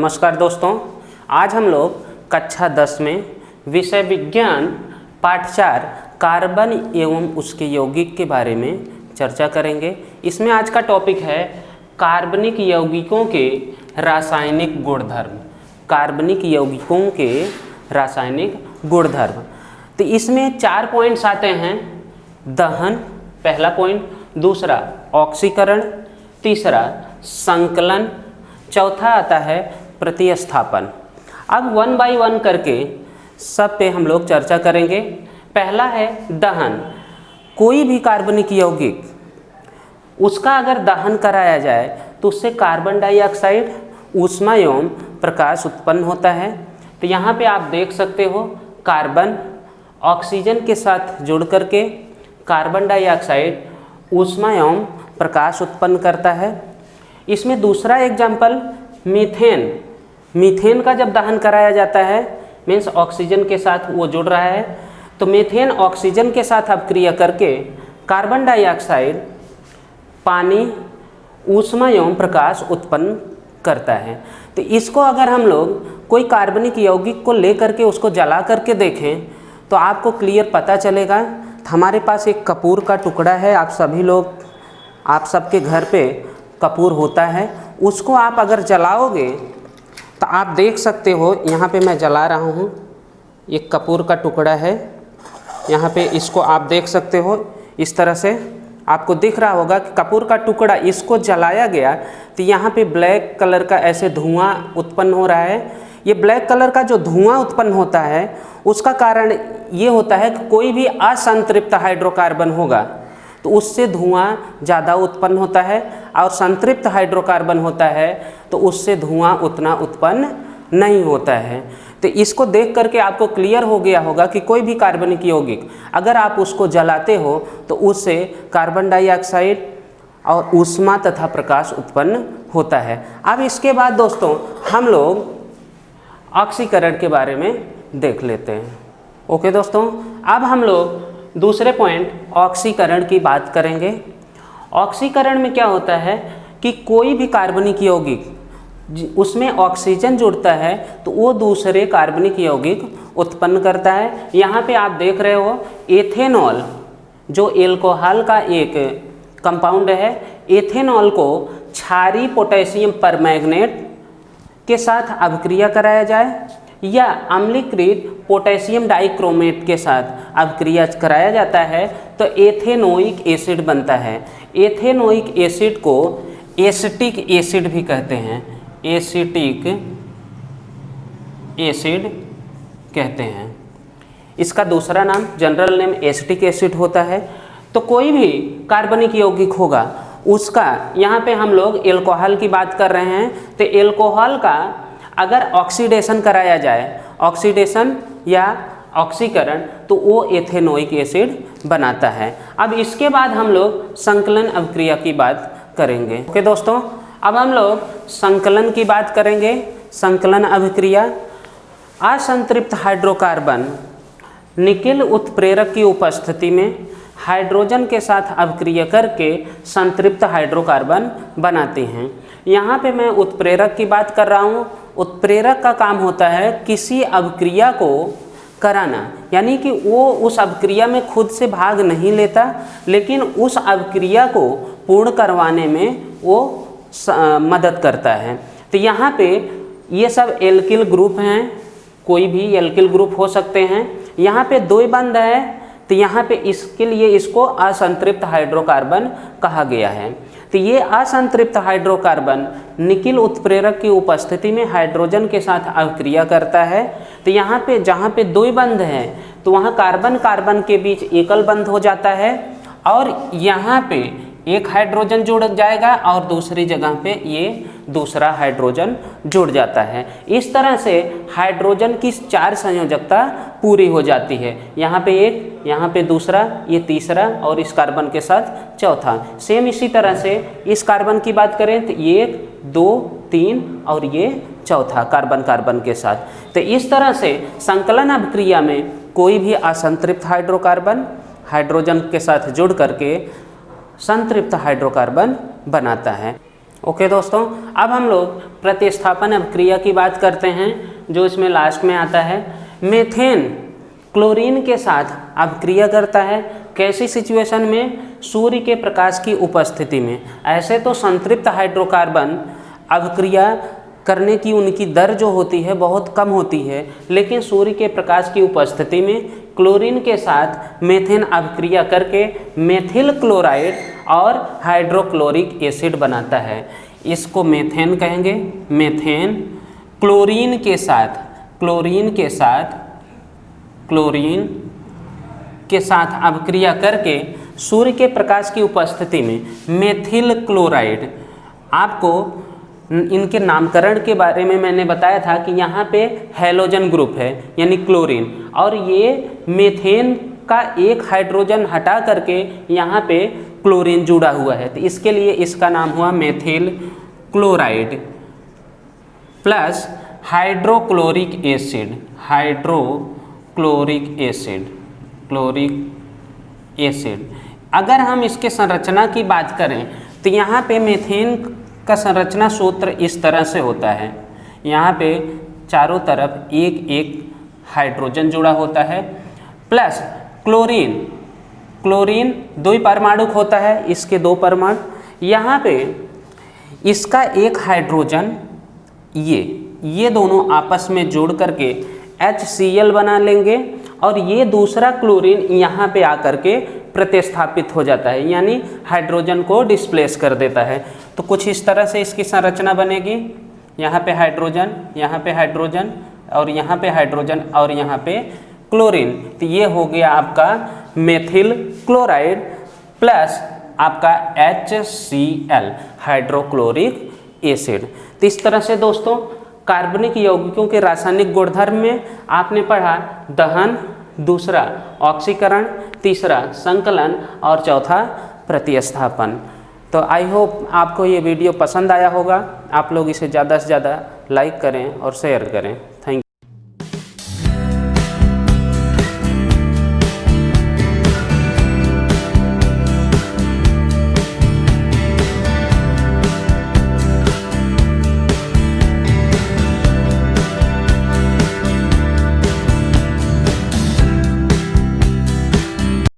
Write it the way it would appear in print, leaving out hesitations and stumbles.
नमस्कार दोस्तों, आज हम लोग कक्षा 10 में विषय विज्ञान पाठ 4 कार्बन एवं उसके यौगिक के बारे में चर्चा करेंगे। इसमें आज का टॉपिक है कार्बनिक यौगिकों के रासायनिक गुणधर्म। कार्बनिक यौगिकों के रासायनिक गुणधर्म। तो इसमें 4 पॉइंट्स आते हैं। दहन पहला पॉइंट, दूसरा ऑक्सीकरण, तीसरा संकलन, चौथा आता है प्रतिस्थापन। अब 1 बाय 1 करके सब पे हम लोग चर्चा करेंगे। पहला है दहन। कोई भी कार्बनिक यौगिक उसका अगर दहन कराया जाए तो उससे कार्बन डाइऑक्साइड, ऊष्मा एवं प्रकाश उत्पन्न होता है। तो यहाँ पे आप देख सकते हो कार्बन ऑक्सीजन के साथ जुड़ करके कार्बन डाइऑक्साइड, ऊष्मा एवं प्रकाश उत्पन्न करता है। इसमें दूसरा एग्जाम्पल मीथेन। मीथेन का जब दहन कराया जाता है मीन्स ऑक्सीजन के साथ वो जुड़ रहा है, तो मीथेन ऑक्सीजन के साथ अपक्रिया करके कार्बन डाइऑक्साइड, पानी, ऊष्मा एवं प्रकाश उत्पन्न करता है। तो इसको अगर हम लोग कोई कार्बनिक यौगिक को लेकर के उसको जला करके देखें तो आपको क्लियर पता चलेगा। हमारे पास एक कपूर का टुकड़ा है, आप सभी लोग, आप सबके घर पे कपूर होता है। उसको आप अगर जलाओगे तो आप देख सकते हो, यहाँ पे मैं जला रहा हूँ, एक कपूर का टुकड़ा है। यहाँ पे इसको आप देख सकते हो, इस तरह से आपको दिख रहा होगा कि कपूर का टुकड़ा इसको जलाया गया तो यहाँ पे ब्लैक कलर का ऐसे धुआं उत्पन्न हो रहा है। ये ब्लैक कलर का जो धुआं उत्पन्न होता है उसका कारण ये होता है कि कोई भी असंतृप्त हाइड्रोकार्बन होगा तो उससे धुआं ज़्यादा उत्पन्न होता है, और संतृप्त हाइड्रोकार्बन होता है तो उससे धुआं उतना उत्पन्न नहीं होता है। तो इसको देख करके आपको क्लियर हो गया होगा कि कोई भी कार्बनिक यौगिक अगर आप उसको जलाते हो तो उससे कार्बन डाइऑक्साइड और ऊष्मा तथा प्रकाश उत्पन्न होता है। अब इसके बाद दोस्तों हम लोग ऑक्सीकरण के बारे में देख लेते हैं। ओके दोस्तों, अब हम लोग दूसरे पॉइंट ऑक्सीकरण की बात करेंगे। ऑक्सीकरण में क्या होता है कि कोई भी कार्बनिक यौगिक उसमें ऑक्सीजन जुड़ता है तो वो दूसरे कार्बनिक यौगिक उत्पन्न करता है। यहाँ पे आप देख रहे हो एथेनॉल, जो एल्कोहल का एक कंपाउंड है। एथेनॉल को क्षारीय पोटेशियम परमैंगनेट के साथ अभिक्रिया कराया जाए या अम्लीकृत पोटेशियम डाइक्रोमेट के साथ अभिक्रिया कराया जाता है तो एथेनोइक एसिड बनता है। एथेनोइक एसिड को एसिटिक एसिड भी कहते हैं। एसिटिक एसिड कहते हैं। इसका दूसरा नाम, जनरल नेम एसिटिक एसिड होता है। तो कोई भी कार्बनिक यौगिक होगा उसका, यहाँ पे हम लोग एल्कोहल की बात कर रहे हैं, तो एल्कोहल का अगर ऑक्सीडेशन कराया जाए, ऑक्सीडेशन या ऑक्सीकरण, तो वो एथेनोइक एसिड बनाता है। अब इसके बाद हम लोग संकलन अभिक्रिया की बात करेंगे। ओके दोस्तों, अब हम लोग संकलन की बात करेंगे। संकलन अभिक्रिया, असंतृप्त हाइड्रोकार्बन निकिल उत्प्रेरक की उपस्थिति में हाइड्रोजन के साथ अभिक्रिया करके संतृप्त हाइड्रोकार्बन बनाते हैं। यहाँ पे मैं उत्प्रेरक की बात कर रहा हूँ। उत्प्रेरक का काम होता है किसी अभिक्रिया को कराना, यानी कि वो उस अभिक्रिया में खुद से भाग नहीं लेता, लेकिन उस अभिक्रिया को पूर्ण करवाने में वो मदद करता है। तो यहाँ पे ये सब एल्किल ग्रुप हैं, कोई भी एल्किल ग्रुप हो सकते हैं। यहाँ पे द्विबंध है तो यहाँ पे इसके लिए इसको असंतृप्त हाइड्रोकार्बन कहा गया है। तो ये असंतृप्त हाइड्रोकार्बन निकिल उत्प्रेरक की उपस्थिति में हाइड्रोजन के साथ अभिक्रिया करता है। तो यहाँ पे जहाँ पे द्विबंध है तो वहाँ कार्बन कार्बन के बीच एकल बंध हो जाता है, और यहाँ पे एक हाइड्रोजन जुड़ जाएगा और दूसरी जगह पे ये दूसरा हाइड्रोजन जुड़ जाता है। इस तरह से हाइड्रोजन की 4 संयोजकता पूरी हो जाती है। यहाँ पे एक, यहाँ पे दूसरा, ये तीसरा और इस कार्बन के साथ चौथा। सेम इसी तरह से इस कार्बन की बात करें तो 1, 2, 3 और ये चौथा कार्बन कार्बन के साथ। तो इस तरह से संकलन अभिक्रिया में कोई भी असंतृप्त हाइड्रोकार्बन हाइड्रोजन के साथ जुड़ करके संतृप्त हाइड्रोकार्बन बनाता है। ओके दोस्तों, अब हम लोग प्रतिस्थापन अभिक्रिया की बात करते हैं जो इसमें लास्ट में आता है। मेथेन क्लोरीन के साथ अभिक्रिया करता है। कैसी सिचुएशन में? सूर्य के प्रकाश की उपस्थिति में। ऐसे तो संतृप्त हाइड्रोकार्बन अभिक्रिया करने की उनकी दर जो होती है बहुत कम होती है, लेकिन सूर्य के प्रकाश की उपस्थिति में क्लोरीन के साथ मेथेन अभिक्रिया करके मेथिल क्लोराइड और हाइड्रोक्लोरिक एसिड बनाता है। इसको मेथेन कहेंगे। मेथेन क्लोरीन के साथ अभिक्रिया करके सूर्य के प्रकाश की उपस्थिति में मेथिल क्लोराइड, आपको इनके नामकरण के बारे में मैंने बताया था कि यहाँ पे हैलोजन ग्रुप है यानी क्लोरीन, और ये मेथेन का एक हाइड्रोजन हटा करके यहाँ पे क्लोरीन जुड़ा हुआ है, तो इसके लिए इसका नाम हुआ methyl chloride plus hydrochloric acid. अगर हम इसके संरचना की बात करें तो यहाँ पे मेथेन का संरचना सूत्र इस तरह से होता है। यहाँ पे चारों तरफ एक एक हाइड्रोजन जुड़ा होता है, प्लस क्लोरीन द्विपरमाणुक होता है, इसके 2 परमाणु। यहाँ पे इसका एक हाइड्रोजन ये दोनों आपस में जोड़ करके HCl बना लेंगे, और ये दूसरा क्लोरीन यहाँ पे आकर के प्रतिस्थापित हो जाता है, यानी हाइड्रोजन को डिस्प्लेस कर देता है। तो कुछ इस तरह से इसकी संरचना बनेगी। यहाँ पे हाइड्रोजन, यहाँ पे हाइड्रोजन, और यहाँ पे हाइड्रोजन, और यहाँ पे क्लोरीन। तो ये हो गया आपका मेथिल क्लोराइड प्लस आपका HCl हाइड्रोक्लोरिक एसिड। तो इस तरह से दोस्तों कार्बनिक यौगिकों के रासायनिक गुणधर्म में आपने पढ़ा दहन, दूसरा ऑक्सीकरण, तीसरा संकलन और चौथा प्रतिस्थापन। तो आई होप आपको ये वीडियो पसंद आया होगा। आप लोग इसे ज़्यादा से ज़्यादा लाइक करें और शेयर करें।